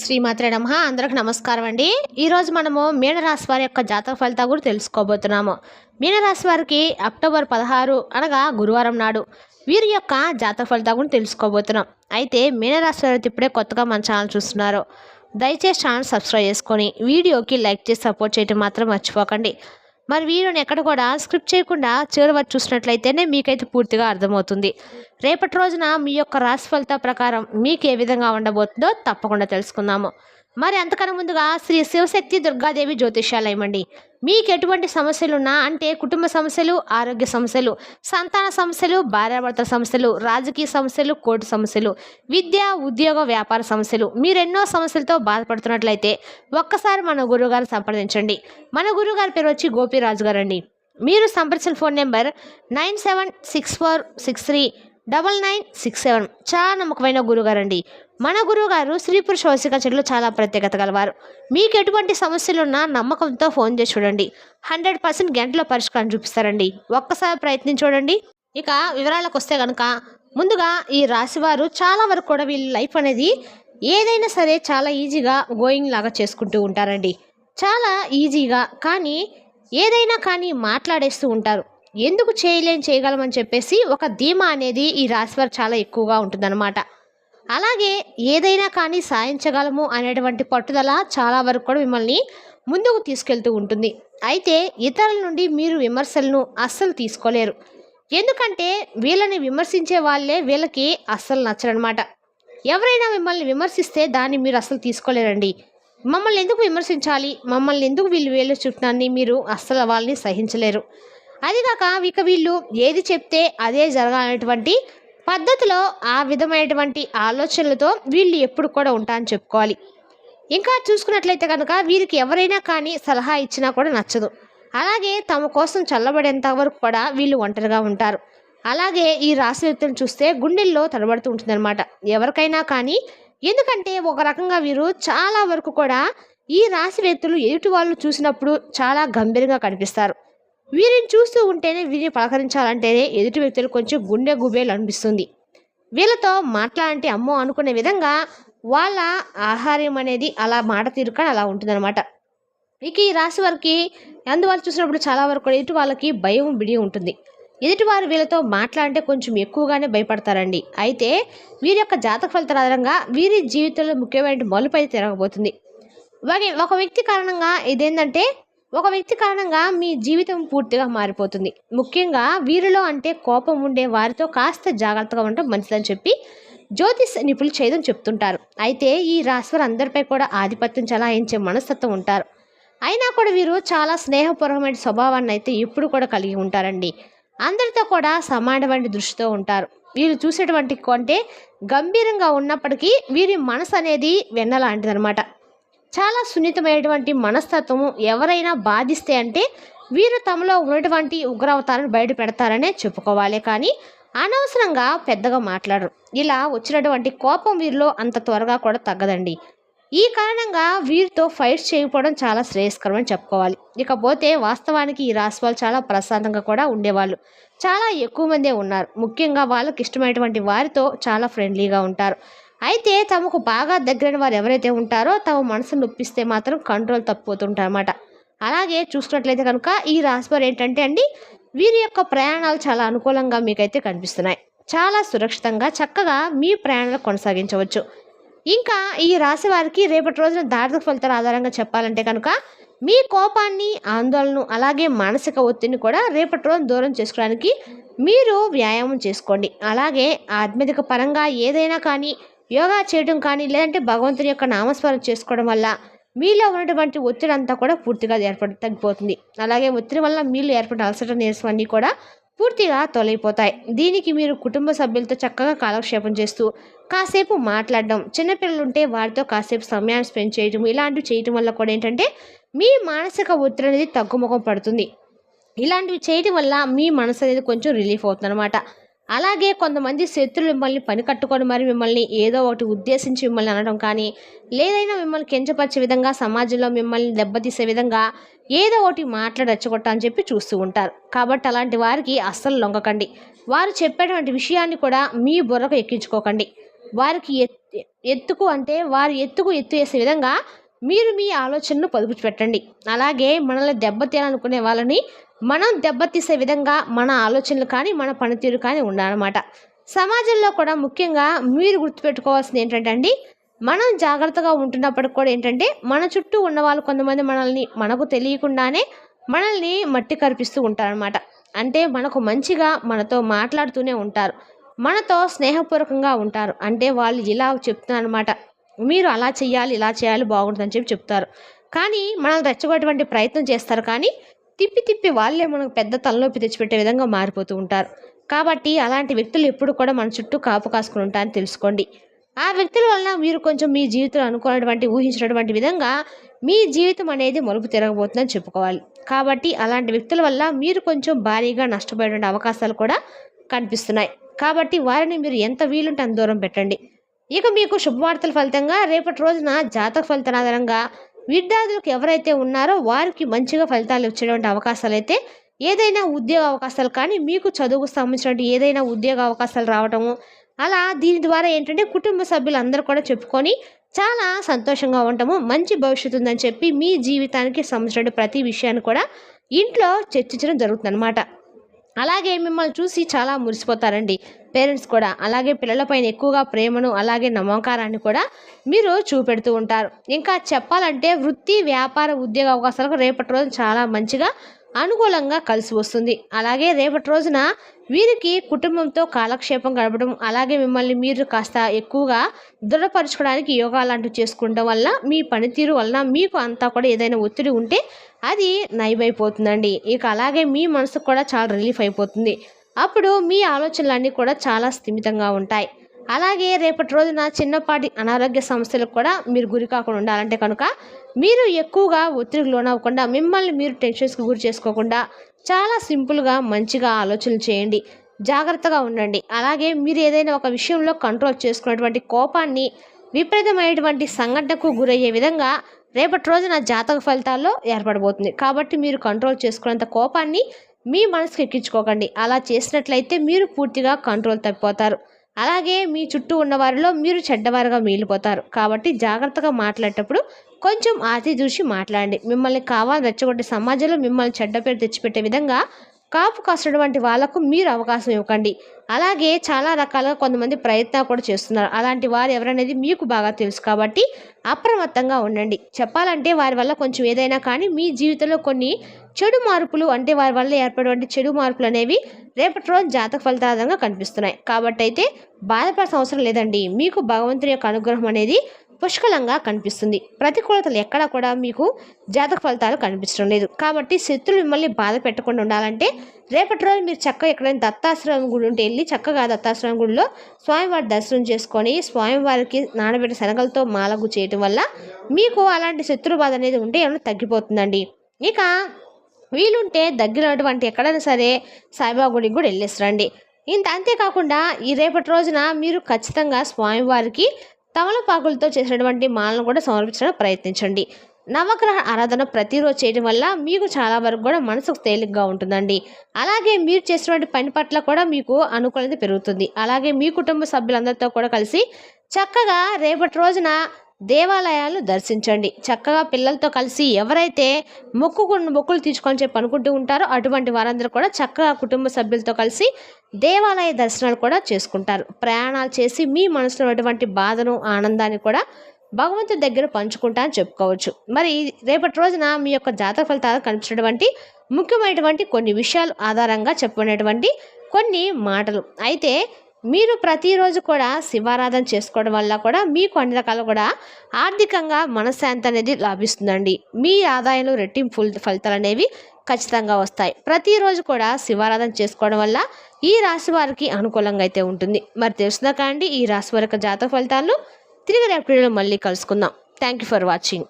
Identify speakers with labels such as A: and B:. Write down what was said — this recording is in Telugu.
A: శ్రీమాత్రే నమః. అందరికి నమస్కారం అండి. ఈరోజు మనము మీనరాశి వారి యొక్క జాతక ఫలితాలు కూడా తెలుసుకోబోతున్నాము. మీనరాశి వారికి అక్టోబర్ 16 అనగా గురువారం నాడు వీరి యొక్క జాతక ఫలితాలు కూడా తెలుసుకోబోతున్నాం. అయితే మీనరాశి వారు ఇప్పుడే కొత్తగా మన ఛానల్ చూస్తున్నారు, దయచేసి ఛానల్ సబ్స్క్రైబ్ చేసుకొని వీడియోకి లైక్ చేసి సపోర్ట్ చేయడం మాత్రం మర్చిపోకండి. మరి వీడియోని ఎక్కడ కూడా స్క్రిప్ట్ చేయకుండా చివరి వరకు చూసినట్లయితేనే మీకైతే పూర్తిగా అర్థమవుతుంది. రేపటి రోజున మీ యొక్క రాశి ఫలిత ప్రకారం మీకు ఏ విధంగా ఉండబోతుందో తప్పకుండా తెలుసుకుందాము. మరి అంతకన్నా ముందుగా శ్రీ శివశక్తి దుర్గాదేవి జ్యోతిష్యాలయం అండి. మీకు ఎటువంటి సమస్యలున్నా, అంటే కుటుంబ సమస్యలు, ఆరోగ్య సమస్యలు, సంతాన సమస్యలు, భార్యాభర్తల సమస్యలు, రాజకీయ సమస్యలు, కోర్టు సమస్యలు, విద్య, ఉద్యోగ, వ్యాపార సమస్యలు, మీరెన్నో సమస్యలతో బాధపడుతున్నట్లయితే ఒక్కసారి మన గురువుగారు సంప్రదించండి. మన గురువుగారి పేరు వచ్చి గోపిరాజు గారు అండి. మీరు సంప్రదించిన ఫోన్ నెంబర్ 9764639967. చాలా నమ్మకమైన గురుగారండి. మన గురువుగారు స్త్రీ పురుష వశీకరణ చెడులు చాలా ప్రత్యేకత గలవారు. మీకు ఎటువంటి సమస్యలున్నా నమ్మకంతో ఫోన్ చేసి చూడండి, 100% గంటలో పరిష్కారం చూపిస్తారండి. ఒక్కసారి ప్రయత్నం చూడండి. ఇక వివరాలకు వస్తే కనుక ముందుగా ఈ రాశివారు చాలా వరకు కూడా వీళ్ళ లైఫ్ అనేది ఏదైనా సరే చాలా ఈజీగా గోయింగ్ లాగా చేసుకుంటూ ఉంటారండి. చాలా ఈజీగా కానీ ఏదైనా కానీ మాట్లాడేస్తూ ఉంటారు. ఎందుకు చేయగలమని చెప్పేసి ఒక ధీమా అనేది ఈ రాశివారు చాలా ఎక్కువగా ఉంటుందన్నమాట. అలాగే ఏదైనా కానీ సాధించగలము అనేటువంటి పట్టుదల చాలా వరకు కూడా మిమ్మల్ని ముందుకు తీసుకెళ్తూ ఉంటుంది. అయితే ఇతరుల నుండి మీరు విమర్శలను అస్సలు తీసుకోలేరు. ఎందుకంటే వీళ్ళని విమర్శించే వాళ్ళే వీళ్ళకి అస్సలు నచ్చరనమాట. ఎవరైనా మిమ్మల్ని విమర్శిస్తే దాన్ని మీరు అస్సలు తీసుకోలేరండి. మమ్మల్ని ఎందుకు విమర్శించాలి, మమ్మల్ని ఎందుకు వీళ్ళు వేలు చుట్టాన్ని మీరు అస్సలు వాళ్ళని సహించలేరు. అదిగాక ఇక వీళ్ళు ఏది చెప్తే అదే జరగాలనేటువంటి పద్ధతిలో ఆ విధమైనటువంటి ఆలోచనలతో వీళ్ళు ఎప్పుడు కూడా ఉంటారని చెప్పుకోవాలి. ఇంకా చూసుకున్నట్లయితే కనుక వీరికి ఎవరైనా కానీ సలహా ఇచ్చినా కూడా నచ్చదు. అలాగే తమ కోసం చల్లబడేంత వరకు కూడా వీళ్ళు ఒంటరిగా ఉంటారు. అలాగే ఈ రాశి వ్యక్తులను చూస్తే గుండెల్లో తడబడుతూ ఉంటుందన్నమాట ఎవరికైనా కానీ. ఎందుకంటే ఒక రకంగా వీరు చాలా వరకు కూడా ఈ రాశి వ్యక్తులు ఎదుటి వాళ్ళు చూసినప్పుడు చాలా గంభీరంగా కనిపిస్తారు. వీరిని చూస్తూ ఉంటేనే, వీరిని పలకరించాలంటేనే ఎదుటి వ్యక్తులు కొంచెం గుండె గుబేలు అనిపిస్తుంది. వీళ్ళతో మాట్లాడంటే అమ్మో అనుకునే విధంగా వాళ్ళ ఆహార్యం అనేది అలా మాట తీరు కానీ అలా ఉంటుందన్నమాట. ఇక ఈ రాశి వారికి అందువల్ల చూసినప్పుడు చాలా వరకు ఎదుటి వాళ్ళకి భయం బిడి ఉంటుంది. ఎదుటివారు వీళ్ళతో మాట్లాడంటే కొంచెం ఎక్కువగానే భయపడతారండి. అయితే వీరి యొక్క జాతక ఫలితాల ఆధారంగా వీరి జీవితంలో ముఖ్యమైన మలుపు అయితే తిరగబోతుంది. ఒక వ్యక్తి కారణంగా మీ జీవితం పూర్తిగా మారిపోతుంది. ముఖ్యంగా వీరిలో అంటే కోపం ఉండే వారితో కాస్త జాగ్రత్తగా ఉండటం మంచిదని చెప్పి జ్యోతిష్ నిపుణులు చేయడం చెప్తుంటారు. అయితే ఈ రాశివారు అందరిపై కూడా ఆధిపత్యం చలాయించే మనస్తత్వం ఉంటారు. అయినా కూడా వీరు చాలా స్నేహపూర్వకమైన స్వభావాన్ని అయితే ఎప్పుడు కూడా కలిగి ఉంటారండి. అందరితో కూడా సమానమైన దృష్టితో ఉంటారు. వీరు చూసేటువంటి అంటే గంభీరంగా ఉన్నప్పటికీ వీరి మనసు అనేది వెన్నలాంటిదనమాట. చాలా సున్నితమైనటువంటి మనస్తత్వము. ఎవరైనా బాధిస్తే అంటే వీరు తమలో ఉన్నటువంటి ఉగ్రవతాలను బయట పెడతారనే చెప్పుకోవాలి, కానీ అనవసరంగా పెద్దగా మాట్లాడరు. ఇలా వచ్చినటువంటి కోపం వీరిలో అంత త్వరగా కూడా తగ్గదండి. ఈ కారణంగా వీరితో ఫైట్స్ చేయకపోవడం చాలా శ్రేయస్కరం అని చెప్పుకోవాలి. ఇకపోతే వాస్తవానికి ఈ రాశి వాళ్ళు చాలా ప్రశాంతంగా కూడా ఉండేవాళ్ళు చాలా ఎక్కువ మందే ఉన్నారు. ముఖ్యంగా వాళ్ళకి ఇష్టమైనటువంటి వారితో చాలా ఫ్రెండ్లీగా ఉంటారు. అయితే తమకు బాగా దగ్గరైన వారు ఎవరైతే ఉంటారో తమ మనసును నొప్పిస్తే మాత్రం కంట్రోల్ తప్పిపోతుంటారన్నమాట. అలాగే చూసుకున్నట్లయితే కనుక ఈ రాశివారు ఏంటంటే అండి, వీరి యొక్క ప్రయాణాలు చాలా అనుకూలంగా మీకైతే కనిపిస్తున్నాయి. చాలా సురక్షితంగా చక్కగా మీ ప్రయాణాలు కొనసాగించవచ్చు. ఇంకా ఈ రాశి వారికి రేపటి రోజున జాతక ఫలితాల ఆధారంగా చెప్పాలంటే కనుక మీ కోపాన్ని, ఆందోళనను, అలాగే మానసిక ఒత్తిడిని కూడా రేపటి రోజు దూరం చేసుకోవడానికి మీరు వ్యాయామం చేసుకోండి. అలాగే ఆధ్యాత్మిక పరంగా ఏదైనా కానీ యోగా చేయడం కానీ, లేదంటే భగవంతుని యొక్క నామస్మరణ చేసుకోవడం వల్ల మీలో ఉన్నటువంటి ఒత్తిడి అంతా కూడా పూర్తిగా తగ్గిపోతుంది. అలాగే ఒత్తిడి వల్ల మీలో ఏర్పడిన అలసట, నీరసం అన్నీ కూడా పూర్తిగా తొలగిపోతాయి. దీనికి మీరు కుటుంబ సభ్యులతో చక్కగా కాలక్షేపం చేస్తూ కాసేపు మాట్లాడడం, చిన్నపిల్లలు ఉంటే వారితో కాసేపు సమయాన్ని స్పెండ్ చేయడం, ఇలాంటివి చేయడం వల్ల కూడా ఏంటంటే మీ మానసిక ఒత్తిడి అనేది తగ్గుముఖం పడుతుంది. ఇలాంటివి చేయడం వల్ల మీ మనసు అనేది కొంచెం రిలీఫ్ అవుతుంది అనమాట. అలాగే కొంతమంది శత్రులు మిమ్మల్ని పని కట్టుకొని మరి మిమ్మల్ని ఏదో ఒకటి ఉద్దేశించి మిమ్మల్ని అనడం కానీ, లేదైనా మిమ్మల్ని కించపరిచే విధంగా, సమాజంలో మిమ్మల్ని దెబ్బతీసే విధంగా ఏదో ఒకటి మాట్లాడచ్చగొట్ట అని చెప్పి చూస్తూ ఉంటారు. కాబట్టి అలాంటి వారికి అస్సలు లొంగకండి. వారు చెప్పేటువంటి విషయాన్ని కూడా మీ బుర్రకు ఎక్కించుకోకండి. వారికి వారి ఎత్తు వేసే విధంగా మీరు మీ ఆలోచనను పొదుపు పెట్టండి. అలాగే మనల్ని దెబ్బతీయాలనుకునే వాళ్ళని మనం దెబ్బతీసే విధంగా మన ఆలోచనలు కానీ మన పనితీరు కానీ ఉండాలన్నమాట. సమాజంలో కూడా ముఖ్యంగా మీరు గుర్తుపెట్టుకోవాల్సింది ఏంటంటే అండి, మనం జాగ్రత్తగా ఉంటున్నప్పటికి కూడా ఏంటంటే మన చుట్టూ ఉన్న వాళ్ళు కొంతమంది మనకు తెలియకుండానే మనల్ని మట్టి కరిపిస్తూ ఉంటారనమాట. అంటే మనకు మంచిగా మనతో మాట్లాడుతూనే ఉంటారు, మనతో స్నేహపూర్వకంగా ఉంటారు. అంటే వాళ్ళు ఇలా చెప్తున్నారనమాట, మీరు అలా చేయాలి ఇలా చేయాలి బాగుంటుందని చెప్తారు. కానీ మనల్ని రెచ్చగొట్టేటువంటి ప్రయత్నం చేస్తారు. కానీ తిప్పి తిప్పి వాళ్ళే మనకు పెద్ద తలనొప్పి తెచ్చిపెట్టే విధంగా మారిపోతూ ఉంటారు. కాబట్టి అలాంటి వ్యక్తులు ఎప్పుడు కూడా మన చుట్టూ కాపు కాసుకుని ఉంటారని తెలుసుకోండి. ఆ వ్యక్తుల వలన మీరు కొంచెం మీ జీవితంలో అనుకున్నటువంటి ఊహించినటువంటి విధంగా మీ జీవితం అనేది మలుపు తిరగబోతుందని చెప్పుకోవాలి. కాబట్టి అలాంటి వ్యక్తుల వల్ల మీరు కొంచెం భారీగా నష్టపోయేటువంటి అవకాశాలు కూడా కనిపిస్తున్నాయి. కాబట్టి వారిని మీరు ఎంత వీలుంటే అంత దూరం పెట్టండి. ఇక మీకు శుభవార్తల ఫలితంగా రేపటి రోజున జాతక ఫలితాల ఆధారంగా విద్యార్థులకు ఎవరైతే ఉన్నారో వారికి మంచిగా ఫలితాలు వచ్చేటువంటి అవకాశాలు అయితే, ఏదైనా ఉద్యోగ అవకాశాలు కానీ మీకు చదువుకు సంబంధించినటువంటి ఏదైనా ఉద్యోగ అవకాశాలు రావటము, అలా దీని ద్వారా ఏంటంటే కుటుంబ సభ్యులందరూ కూడా చెప్పుకొని చాలా సంతోషంగా ఉండటము, మంచి భవిష్యత్తు ఉందని చెప్పి మీ జీవితానికి సంబంధించిన ప్రతి విషయాన్ని కూడా ఇంట్లో చర్చించడం జరుగుతుందన్నమాట. అలాగే మిమ్మల్ని చూసి చాలా మురిసిపోతారండి పేరెంట్స్ కూడా. అలాగే పిల్లలపైన ఎక్కువగా ప్రేమను అలాగే నమ్మకారాన్ని కూడా మీరు చూపెడుతూ ఉంటారు. ఇంకా చెప్పాలంటే వృత్తి వ్యాపార ఉద్యోగ అవకాశాలకు రేపటి రోజు చాలా మంచిగా అనుకూలంగా కలిసి వస్తుంది. అలాగే రేపటి రోజున వీరికి కుటుంబంతో కాలక్షేపం గడపడం, అలాగే మిమ్మల్ని మీరు కాస్త ఎక్కువగా దృఢపరచుకోవడానికి యోగా లాంటివి చేసుకోవడం వల్ల మీ పనితీరు వలన మీకు అంతా కూడా ఏదైనా ఒత్తిడి ఉంటే అది నయమైపోతుందండి. ఇక అలాగే మీ మనసుకు కూడా చాలా రిలీఫ్ అయిపోతుంది. అప్పుడు మీ ఆలోచనలన్నీ కూడా చాలా స్థిమితంగా ఉంటాయి. అలాగే రేపటి రోజున చిన్నపాటి అనారోగ్య సమస్యలకు కూడా మీరు గురి కాకుండా ఉండాలంటే కనుక మీరు ఎక్కువగా ఒత్తిడికి లోనవ్వకుండా, మిమ్మల్ని మీరు టెన్షన్స్కి గురి చేసుకోకుండా చాలా సింపుల్గా మంచిగా ఆలోచనలు చేయండి. జాగ్రత్తగా ఉండండి. అలాగే మీరు ఏదైనా ఒక విషయంలో కంట్రోల్ చేసుకున్నటువంటి కోపాన్ని విపరీతమైనటువంటి సంఘటనకు గురయ్యే విధంగా రేపటి రోజున జాతక ఫలితాల్లో ఏర్పడబోతుంది. కాబట్టి మీరు కంట్రోల్ చేసుకున్నంత కోపాన్ని మీ మనసుకు ఎక్కించుకోకండి. అలా చేసినట్లయితే మీరు పూర్తిగా కంట్రోల్ తప్పిపోతారు. అలాగే మీ చుట్టూ ఉన్న వారిలో మీరు చెడ్డవారుగా మిగిలిపోతారు. కాబట్టి జాగ్రత్తగా మాట్లాడేటప్పుడు కొంచెం ఆచి చూసి మాట్లాడండి. మిమ్మల్ని కావాలని రెచ్చగొట్టే సమాజంలో మిమ్మల్ని చెడ్డ పేరు తెచ్చిపెట్టే విధంగా కాపు కాసినటువంటి వాళ్ళకు మీరు అవకాశం ఇవ్వకండి. అలాగే చాలా రకాలుగా కొంతమంది ప్రయత్నాలు కూడా చేస్తున్నారు. అలాంటి వారు ఎవరనేది మీకు బాగా తెలుసు. కాబట్టి అప్రమత్తంగా ఉండండి. చెప్పాలంటే వారి వల్ల కొంచెం ఏదైనా కానీ మీ జీవితంలో కొన్ని చెడు మార్పులు, అంటే వారి వల్ల ఏర్పడేటువంటి చెడు మార్పులు అనేవి రేపటి రోజు జాతక ఫలితాలుగా కనిపిస్తున్నాయి. కాబట్టి అయితే బాధపడాల్సిన అవసరం లేదండి. మీకు భగవంతుని యొక్క అనుగ్రహం అనేది పుష్కలంగా కనిపిస్తుంది. ప్రతికూలతలు ఎక్కడా కూడా మీకు జాతక ఫలితాలు కనిపించడం లేదు. కాబట్టి శత్రులు మిమ్మల్ని బాధ పెట్టకుండా ఉండాలంటే రేపటి రోజు మీరు చక్కగా ఎక్కడైనా దత్తాశ్రమం గుడి ఉంటే వెళ్ళి చక్కగా దత్తాశ్రమం గుడిలో స్వామివారి దర్శనం చేసుకొని స్వామివారికి నానబెట్టిన శనగలతో మాలగు చేయటం వల్ల మీకు అలాంటి శత్రు బాధ అనేది ఉంటే ఏమైనా తగ్గిపోతుందండి. ఇక వీలుంటే దగ్గరటువంటి ఎక్కడైనా సరే సాయిబాబా గుడికి కూడా వెళ్ళేసిరండి. అంతేకాకుండా ఈ రేపటి రోజున మీరు ఖచ్చితంగా స్వామివారికి తమలపాకులతో చేసినటువంటి మాలను కూడా సమర్పించడానికి ప్రయత్నించండి. నవగ్రహ ఆరాధన ప్రతిరోజు చేయడం వల్ల మీకు చాలా వరకు కూడా మనసుకు తేలిగ్గా ఉంటుందండి. అలాగే మీరు చేసినటువంటి పని పట్ల కూడా మీకు అనుకూలత పెరుగుతుంది. అలాగే మీ కుటుంబ సభ్యులందరితో కూడా కలిసి చక్కగా రేపటి రోజున దేవాలయాలు దర్శించండి. చక్కగా పిల్లలతో కలిసి ఎవరైతే మొక్కులు తీర్చుకొని చెప్పి అనుకుంటూ ఉంటారో అటువంటి వారందరూ కూడా చక్కగా కుటుంబ సభ్యులతో కలిసి దేవాలయ దర్శనాలు కూడా చేసుకుంటారు. ప్రయాణాలు చేసి మీ మనసులో ఉన్నటువంటి బాధను ఆనందాన్ని కూడా భగవంతుడి దగ్గర పంచుకుంటా అని చెప్పుకోవచ్చు. మరి రేపటి రోజున మీ యొక్క జాతక ఫలితాలు కనిపించినటువంటి ముఖ్యమైనటువంటి కొన్ని విషయాలు ఆధారంగా చెప్పబడినటువంటి కొన్ని మాటలు అయితే, మీరు ప్రతిరోజు కూడా శివారాధన చేసుకోవడం వల్ల కూడా మీకు అన్ని రకాలు కూడా ఆర్థికంగా మనశ్శాంతి అనేది లభిస్తుందండి. మీ ఆదాయంలో రెట్టింపు ఫలితాలు అనేవి ఖచ్చితంగా వస్తాయి. ప్రతిరోజు కూడా శివారాధన చేసుకోవడం వల్ల ఈ రాశి వారికి అనుకూలంగా అయితే ఉంటుంది. మరి తెలుస్తుందా కాండి ఈ రాశి వారి జాతక ఫలితాలను? తిరిగి రేపటి వీడియోలో మళ్ళీ కలుసుకుందాం. Thank you for watching.